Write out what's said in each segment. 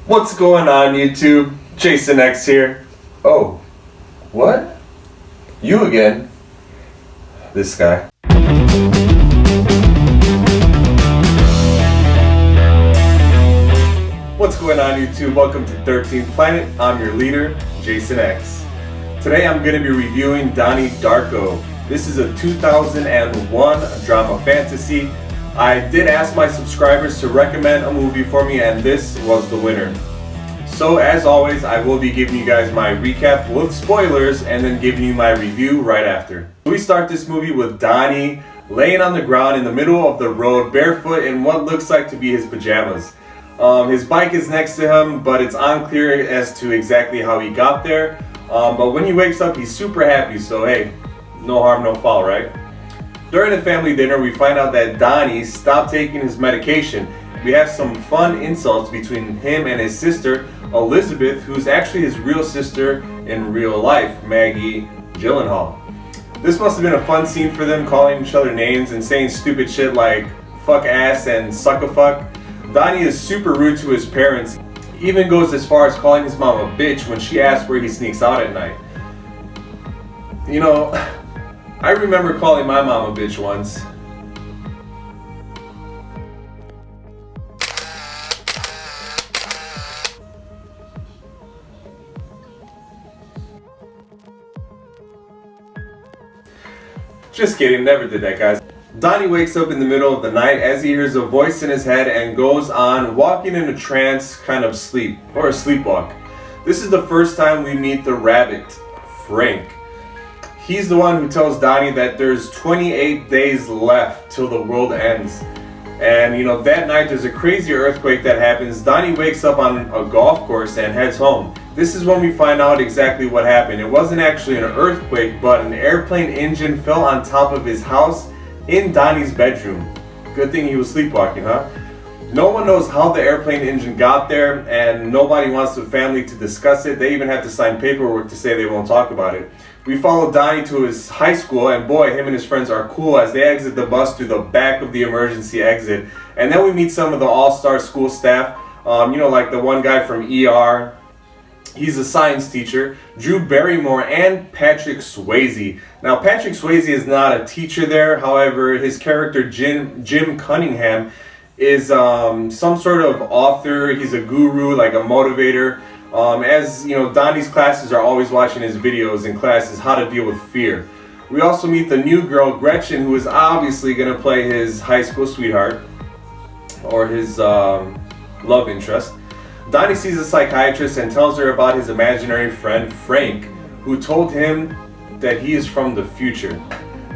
What's going on, YouTube? Jason X here. Oh, what? You again? This guy. What's going on, YouTube? Welcome to 13th Planet. I'm your leader, Jason X. Today I'm going to be reviewing Donnie Darko. This is a 2001 drama fantasy. I did ask my subscribers to recommend a movie for me, and this was the winner. So as always, I will be giving you guys my recap with spoilers and then giving you my review right after. We start this movie with Donnie laying on the ground in the middle of the road, barefoot in what looks like to be his pajamas. His bike is next to him, but it's unclear as to exactly how he got there. But when he wakes up, he's super happy, so hey, no harm, no foul, right? During the family dinner, we find out that Donnie stopped taking his medication. We have some fun insults between him and his sister, Elizabeth, who's actually his real sister in real life, Maggie Gyllenhaal. This must have been a fun scene for them, calling each other names and saying stupid shit like fuck ass and suck a fuck. Donnie is super rude to his parents, even goes as far as calling his mom a bitch when she asks where he sneaks out at night. You know, I remember calling my mom a bitch once. Just kidding, never did that, guys. Donnie wakes up in the middle of the night as he hears a voice in his head and goes on walking in a trance kind of sleep, or a sleepwalk. This is the first time we meet the rabbit, Frank. He's the one who tells Donnie that there's 28 days left till the world ends. And you know, that night there's a crazy earthquake that happens. Donnie wakes up on a golf course and heads home. This is when we find out exactly what happened. It wasn't actually an earthquake, but an airplane engine fell on top of his house in Donnie's bedroom. Good thing he was sleepwalking, huh? No one knows how the airplane engine got there, and nobody wants the family to discuss it. They even have to sign paperwork to say they won't talk about it. We follow Donnie to his high school, and boy, him and his friends are cool as they exit the bus through the back of the emergency exit. And then we meet some of the all-star school staff, you know, like the one guy from ER. He's a science teacher, Drew Barrymore, and Patrick Swayze. Now, Patrick Swayze is not a teacher there. However, his character, Jim Cunningham, is some sort of author. He's a guru, like a motivator. As you know, Donnie's classes are always watching his videos in classes, how to deal with fear. We also meet the new girl, Gretchen, who is obviously going to play his high school sweetheart, or his love interest. Donnie sees a psychiatrist and tells her about his imaginary friend, Frank, who told him that he is from the future.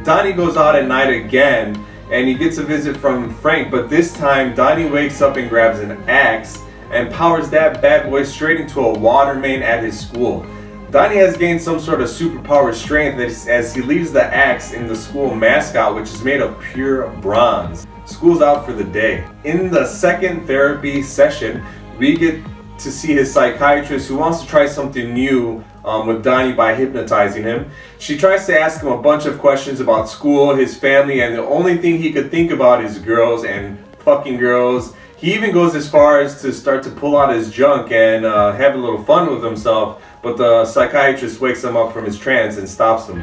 Donnie goes out at night again, and he gets a visit from Frank, but this time Donnie wakes up and grabs an axe and powers that bad boy straight into a water main at his school. Donnie has gained some sort of superpower strength as he leaves the axe in the school mascot, which is made of pure bronze. School's out for the day. In the second therapy session, we get to see his psychiatrist, who wants to try something new with Donnie by hypnotizing him. She tries to ask him a bunch of questions about school, his family, and the only thing he could think about is girls and fucking girls. He even goes as far as to start to pull out his junk and have a little fun with himself, but the psychiatrist wakes him up from his trance and stops him.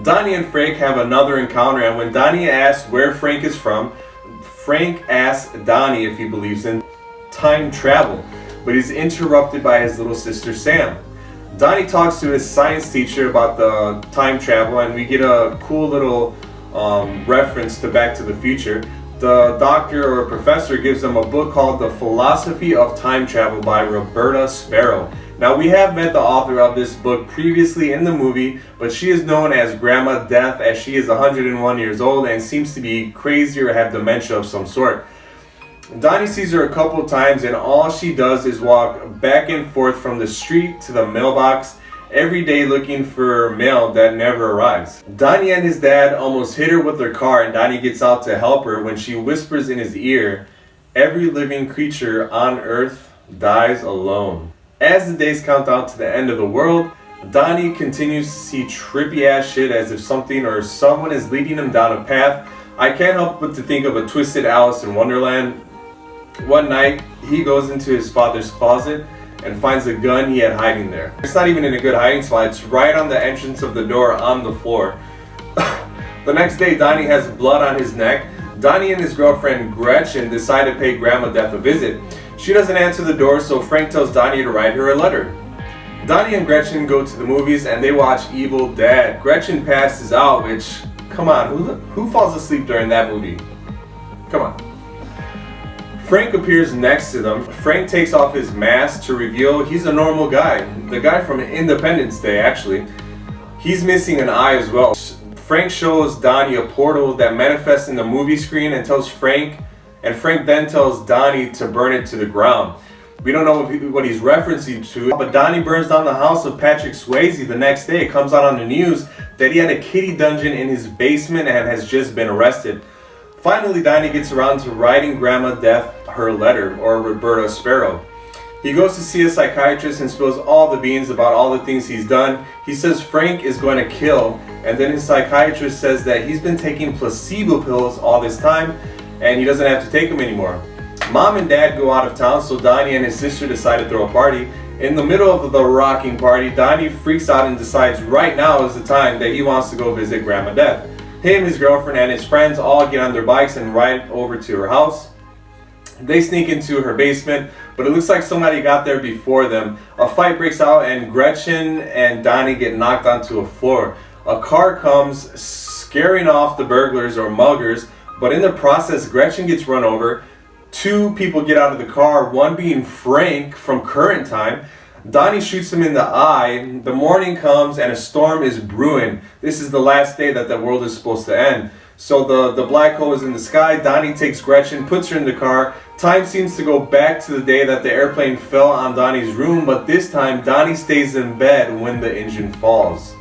Donnie and Frank have another encounter, and when Donnie asks where Frank is from, Frank asks Donnie if he believes in time travel, but he's interrupted by his little sister Sam. Donnie talks to his science teacher about the time travel, and we get a cool little reference to Back to the Future. The doctor or professor gives them a book called The Philosophy of Time Travel by Roberta Sparrow. Now, we have met the author of this book previously in the movie, but she is known as Grandma Death, as she is 101 years old and seems to be crazy or have dementia of some sort. Donnie sees her a couple times, and all she does is walk back and forth from the street to the mailbox every day looking for mail that never arrives. Donnie and his dad almost hit her with their car, and Donnie gets out to help her when she whispers in his ear, "Every living creature on earth dies alone." As the days count down to the end of the world, Donnie continues to see trippy ass shit as if something or someone is leading him down a path. I can't help but to think of a twisted Alice in Wonderland. One night, he goes into his father's closet and finds a gun he had hiding there. It's not even in a good hiding spot, it's right on the entrance of the door on the floor. The next day, Donnie has blood on his neck. Donnie and his girlfriend Gretchen decide to pay Grandma Beth a visit. She doesn't answer the door, so Frank tells Donnie to write her a letter. Donnie and Gretchen go to the movies and they watch Evil Dead. Gretchen passes out, which, come on, who falls asleep during that movie? Come on. Frank appears next to them. Frank takes off his mask to reveal he's a normal guy. The guy from Independence Day, actually. He's missing an eye as well. Frank shows Donnie a portal that manifests in the movie screen and tells Frank then tells Donnie to burn it to the ground. We don't know what he's referencing to, but Donnie burns down the house of Patrick Swayze the next day. It comes out on the news that he had a kitty dungeon in his basement and has just been arrested. Finally, Donnie gets around to writing Grandma Beth her letter, or Roberta Sparrow. He goes to see a psychiatrist and spills all the beans about all the things he's done. He says Frank is going to kill, and then his psychiatrist says that he's been taking placebo pills all this time and he doesn't have to take them anymore. Mom and Dad go out of town, so Donnie and his sister decide to throw a party. In the middle of the rocking party, Donnie freaks out and decides right now is the time that he wants to go visit Grandma Beth. Him, his girlfriend, and his friends all get on their bikes and ride over to her house. They sneak into her basement, but it looks like somebody got there before them. A fight breaks out and Gretchen and Donnie get knocked onto a floor. A car comes, scaring off the burglars or muggers, but in the process, Gretchen gets run over. Two people get out of the car, one being Frank from Current Time. Donnie shoots him in the eye. The morning comes and a storm is brewing. This is the last day that the world is supposed to end. So the black hole is in the sky. Donnie takes Gretchen, puts her in the car. Time seems to go back to the day that the airplane fell on Donnie's room, but this time Donnie stays in bed when the engine falls.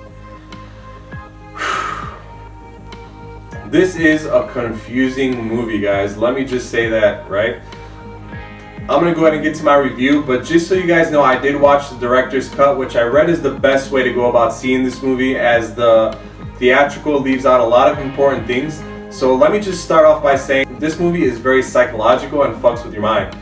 This is a confusing movie, guys. Let me just say that, right? I'm going to go ahead and get to my review, but just so you guys know, I did watch the director's cut, which I read is the best way to go about seeing this movie, as the theatrical leaves out a lot of important things. So let me just start off by saying this movie is very psychological and fucks with your mind.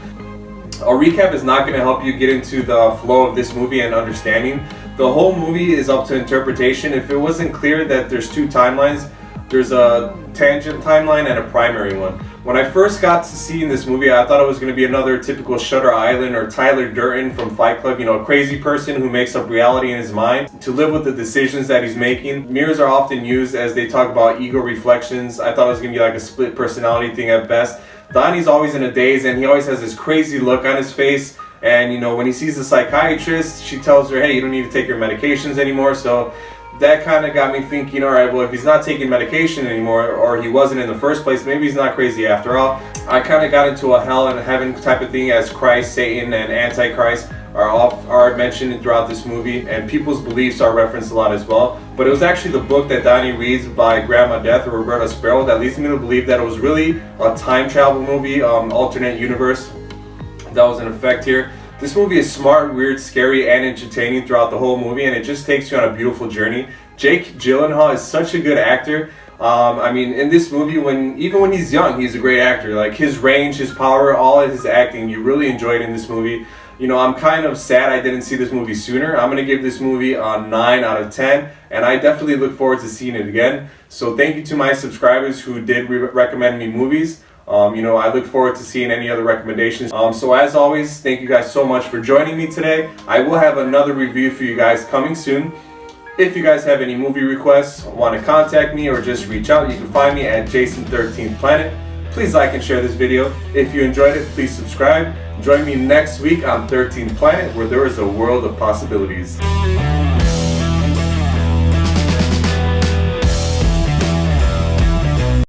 A recap is not going to help you get into the flow of this movie and understanding. The whole movie is up to interpretation. If it wasn't clear that there's two timelines, there's a tangent timeline and a primary one. When I first got to seeing this movie, I thought it was going to be another typical Shutter Island or Tyler Durden from Fight Club, you know, a crazy person who makes up reality in his mind to live with the decisions that he's making. Mirrors are often used as they talk about ego reflections. I thought it was going to be like a split personality thing at best. Donnie's always in a daze and he always has this crazy look on his face. And, you know, when he sees the psychiatrist, she tells her, hey, you don't need to take your medications anymore. So that kind of got me thinking, all right, well, if he's not taking medication anymore, or he wasn't in the first place, maybe he's not crazy after all. I kind of got into a hell and heaven type of thing, as Christ, Satan, and Antichrist are mentioned throughout this movie, and people's beliefs are referenced a lot as well. But it was actually the book that Donnie reads by Grandma Beth or Roberta Sparrow that leads me to believe that it was really a time travel movie, alternate universe that was in effect here. This movie is smart, weird, scary, and entertaining throughout the whole movie, and it just takes you on a beautiful journey. Jake Gyllenhaal is such a good actor. I mean, in this movie, even when he's young, he's a great actor. Like, his range, his power, all of his acting, you really enjoyed in this movie. You know, I'm kind of sad I didn't see this movie sooner. I'm going to give this movie a 9 out of 10, and I definitely look forward to seeing it again. So thank you to my subscribers who did recommend me movies. You know, I look forward to seeing any other recommendations. So as always, thank you guys so much for joining me today. I will have another review for you guys coming soon. If you guys have any movie requests, want to contact me, or just reach out, you can find me at Jason13Planet. Please like and share this video. If you enjoyed it, please subscribe. Join me next week on 13th Planet, where there is a world of possibilities.